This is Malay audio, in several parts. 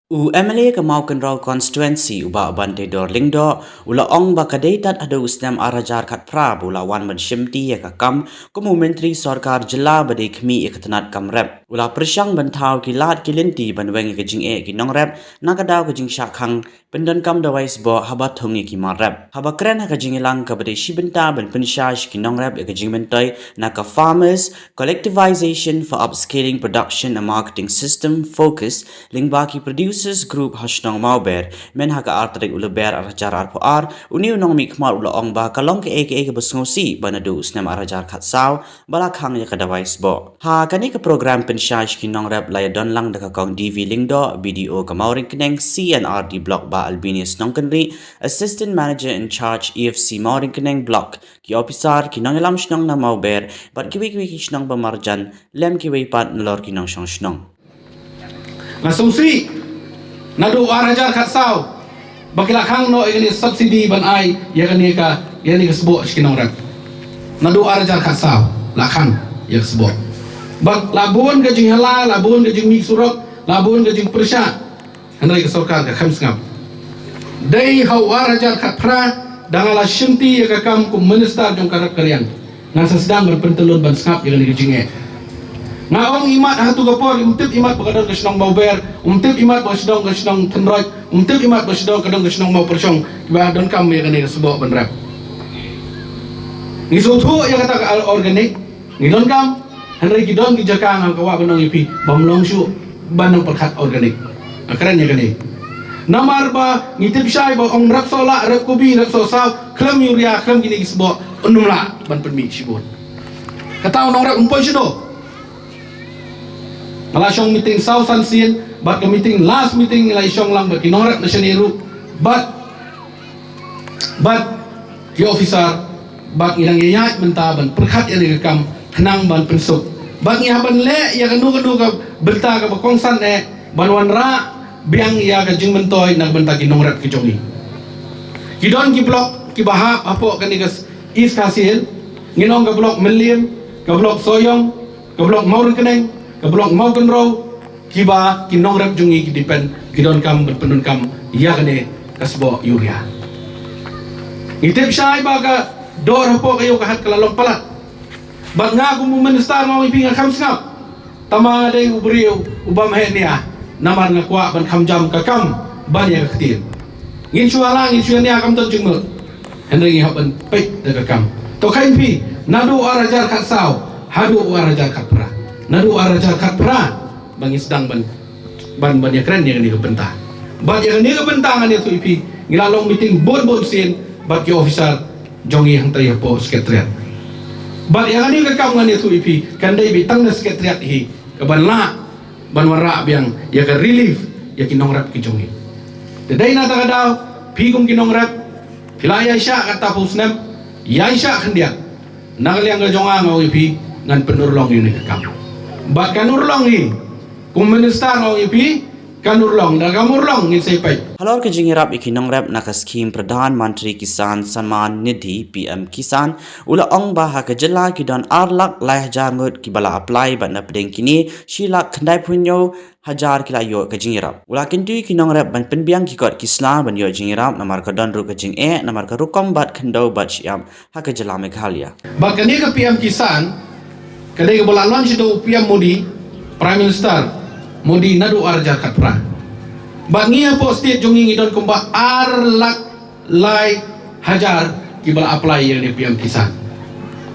MLA ka Maukan Raw constituency uba bante dorling do ula ong ba kadeitat ada usnam arajar khat pra ula wan man shimti ya ka kam kumu menteri sarkar jila bade khmi ekatnat kam rep ula prishang bantau ki lat kilinti banweng ke jing e ki nong rep nakadaw ke jing shakhang pendon kam dawais bo haba thongi ki mar rep haba kren ha ka jing ilang ka bade shibenta ban pinshash ki nong rep ke jing mentoi naka farmers collectivization for upscaling production and marketing system focus lingbaki producers group hashnong mauber men haka artrik uluber arajar arpoar uni unong mikmar ula ong ba kalong ke eke basngosi banadu usnam arajar khatsaw balakhang ya kadawais bo ha kani ka program penshash ki nong rap laya don lang daka kong DV lingdo BDO kamauring kneng CNRD block ba Albinius nongkenri assistant manager in charge EFC mauring kneng block ki officer ki nong elam shnong na mauber bat kiwi ki shnong ba marjan lem ki pat nlor ki nong shong shnong Ngasungsi nadu arajar khatsau bakila khang no ini subsidi ban ai ya kan ya ni kesbo skinong rap nadu arajar khatsau la khang ya kesbo bak labun ke jing hala labun ke jing mi surok labun ke jing persya hanai ke sarkar ke kham sngap dai hau arajar khatpra dangala shimti ya ka kam ku minister jong karap kalian ngan sedang berpentelun ban sngap ya kan ke jing ngaong imat hatu gapor umtip imat bakadang kesenong bauber umtip imat bakadang kesenong tenroj umtip imat bakadang kadang kesenong mau persong ba don kam ya kani sebok benrap ni sotu ya kata organik ni don kam henry gidon di jakang ang kawa benong ipi bamlong syu banang perkhat organik keren ya kani namar ba ngitip syai ba ong rap sola rap kopi rap sosaw klem yuria klem gini sebok unumla ban permi sibon kata onong rap umpoi sido Malaysiang meeting South San Sien, but ke meeting last meeting Malaysiang lang bagi norak nasional, but the officer, but ilang yayat mentaban perkat yang direkam kenang ban pensuk, but ngihaban le ya kanu ka berta ka bakongsan banwan ra biang ya ka jing mentoy nag benta ki norak ki jongi. Kidon ki blok ki bahap apo kan ikas East Kasil, nginong ka blok Million, ka blok Soyong, ka blok Maurun Keneng, keblok Maukan Raw kiba kinong rep jungi kidipen kidon kam berpenun kam ya kene kasbo yuria itip syai baga dor po kayo kahat kalalong palat bag nga kung minister mo ipinga kam sngap tama day ubriyo ubam he niya namar nga kwa ban kamjam kakam ban ya katil ngin syuala ngin syuania kam ton jungmo henry haban pek daga kam to kain pi nadu arajar khatsaw hadu arajar khatpra nadu arajar khatpra bangi sedang ban ya keren yang ni kebentang ban yang ni kebentangan itu ipi ngilalong meeting bon sin bagi officer jongi hang tayo po sekretariat ban yang ni kekam itu ipi kandai bitang na sekretariat hi keban la ban wara biang ya ka relief ya kinong rap ki jongi dedai na takadaw pigum kinong rap pilaya sya kata pusnem ya sya khandia nagaliang ka jonga ngaw ipi ngan penurlong ini kekam bat kanurlong ni kung minister ng ipi kanurlong nagamurlong ngin saypay halor ke jingirap ikinong rep naka scheme pradhan mantri kisan samman nidhi PM kisan ula ong baha ke jela kidon arlak lai jangut ki bala apply ban na pedeng kini shila khandai punyo hajar kila yo ke jingirap ula kintu kinong rep ban penbiang kikot kisla ban yo jingirap namar ka don ru ke jing namar ka rukom bat khando bat siam ha ke jela meghalaya bat kani ke PM kisan kadai ke bola launch do PM Modi Prime Minister Modi nadu arajar khatpra bat ngia po state jungi ngidon kumba arlak lai hajar ki bala apply yang ni PM kisan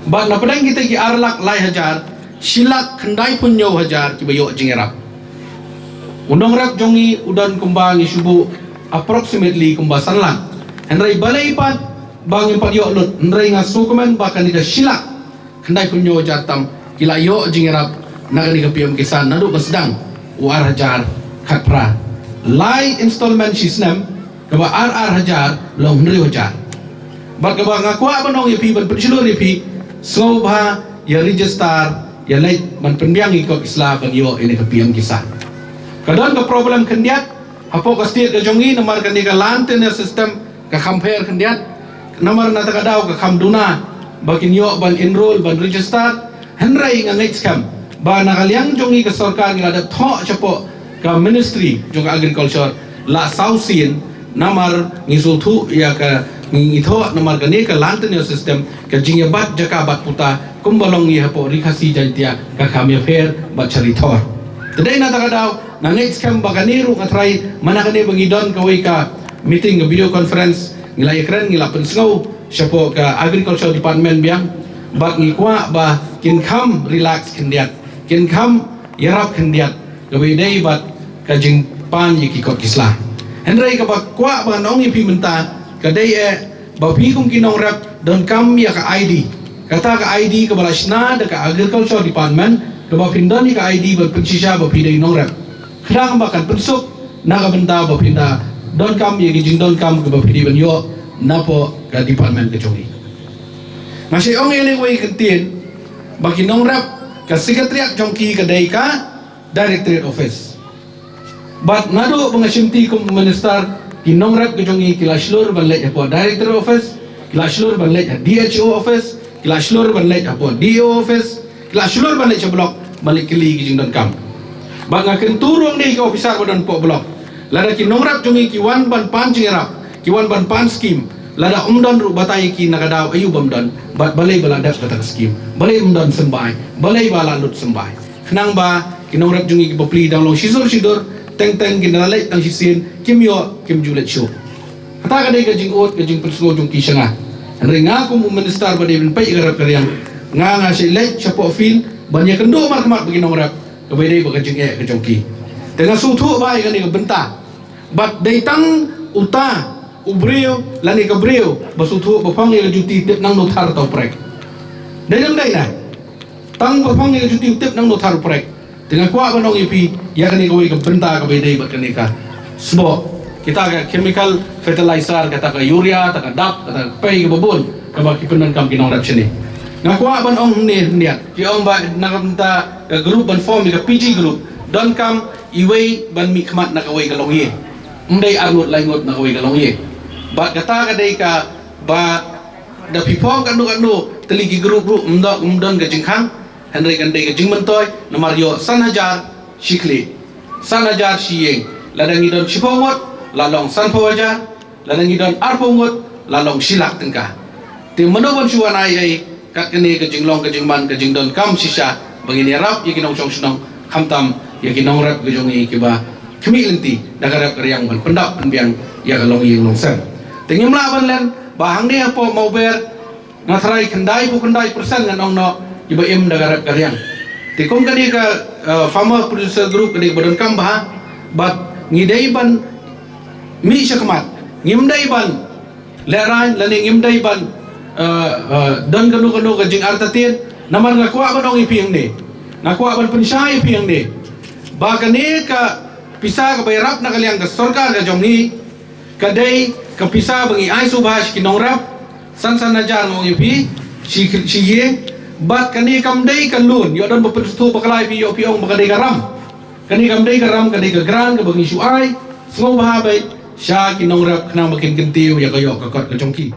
bat na pedang kita ki arlak lai hajar silak khandai punyo hajar ki bayo jingirap undang rap jungi udon kumba ngi subu approximately kumba sanlang henry balai pat bang empat yo lut henry ngasukumen bahkan ida silak khandai punyo jatam kila yo jingirap nagani ka PM kisan nadu basdang war hajar khatpra lai installment system kaba RR hajar long nri hajar bat kaba ngakwa banong ipi ban pensilur ipi sobha ya register ya late man pendiang ikot isla ban yo ini ka PM kisan kadon ka problem kendiat apo ka state ka jongi namar kan ka lantener system ka compare kendiat namar na takadaw ka kamduna bakin yo ban enroll ban register henry nga ngait scam ba nakaliang jongi ka sarkar ngila da tho chapo ka ministry jong agriculture la sausin namar ngisutu ya ka ngitho namar kane ka lantenyo system ka jingyabat jakabat puta kumbalong ya po rikasi jantia ka khamya pher bachari thor today na takadaw na next kam bakaniru katray manakane bangidon kaway ka meeting ka video conference ngila ekran ngila pensngau siapo ka agriculture department biang bak ngikwa ba kin kham relax kendiat kin kham yarap kendiat kaway day bat ka jing pan yiki kot kisla hendrai ka bak kwa ba nong ipi menta kadai ba pi kung kinong rap don kam ya ka ID kata ka ID ka balasna da ka agriculture department ka ba pindan ka ID ba pensisya ba pidai nong rap khang ba kan pensuk na ka benta ba pinda don kam ya gijing don kam ka ba pidai ban yo na po ka department ka chongi masih ong ele wei kentin ba kinong rap ka sekretariat chongki kadai ka directorate office but nado pengasimti kum minister kinong rap kejongi kilaslur banlek apo director office kilaslur banlek DHO office kilaslur banlek apo DO office kilaslur banlek blok balik kili kijing don kam banga kenturung ni ka officer badon po blok lada kinong rap jongi kiwan ban pan jingrap kiwan ban pan scheme lada umdon ru batai ki nakadaw ayu bamdon bat balai baladak kata scheme balai umdon sembai balai bala lut sembai kenang ba kinong rap jongi ki bapli download shidur teng ginalai tang sisin kimyo kim julet show kata kadai kajing ot kajing persgo jong kisanga andre nga ko minister ba de pai garap karyang nga si lek chapo fil banya kendo mar kamat bagi nong rap kabay dai ba kajing kajongki tengah sutu ba ikani ka benta bat dai tang uta ubrio lani ka brio basutu bapang ya juti tip nang notar tau prek dai nam dai na tang bapang ya juti tip nang notar prek dengan kuat banong ipi ya kani kawai ka benta ka bedai bat kani ka sbo kita ka chemical fertilizer kata ka urea kata dap kata pay ka babon ka ba kipenan kam kinong rap sini nga kuat banong ni niat ki ong ba nakanta ka group ban form ka PG group don kam iway ban mi khmat na kawai ka longye ndai arnut laingot na kawai ka longye ba kata ka dai ka ba da pipong kanu teligi group umdon ka jingkhang Henry Gandai ke Jingmentoy nomor yo Sanhajar Shikli Sanhajar Shiyeng ladang idon Shipongot lalong Sanpawajar ladang idon Arpongot lalong Shilak tengkah ti menobon suan ai kat kene ke Jinglong ke Jingman ke Jingdon kam sisa bangini rap ye kinong chong sunong khamtam ye kinong rap ke jongi kiba kemi lenti dagarap karyang ban pendap penbiang ya kalong yeng longsan tingim la ban len bahang dia po mau ber ngathrai kendai persen ngan ong no iba im dagarap karyang tikom kadi ka farmer producer group kadi badon kam bah bat ngidai ban mi syakmat ngimdai ban leran lani ngimdai ban don kanu ka jing artatin naman nga kuwa ban ong ipiyang ni nga kuwa ban pensay ipiyang ni ba kani ka pisa ka bayrap na kalyang ka sarkar ka jomni kadai ka pisa bangi ay subhash kinong rap san najar ngong ipi siye bat kani kamdai kalun yo don beperstu bakalai pi yo piong bakadai garam kani kamdai garam kani ka gran ka bangi suai semua bahabai sya kinong rap kena makin kentiu ya kayo ka kot ka jongki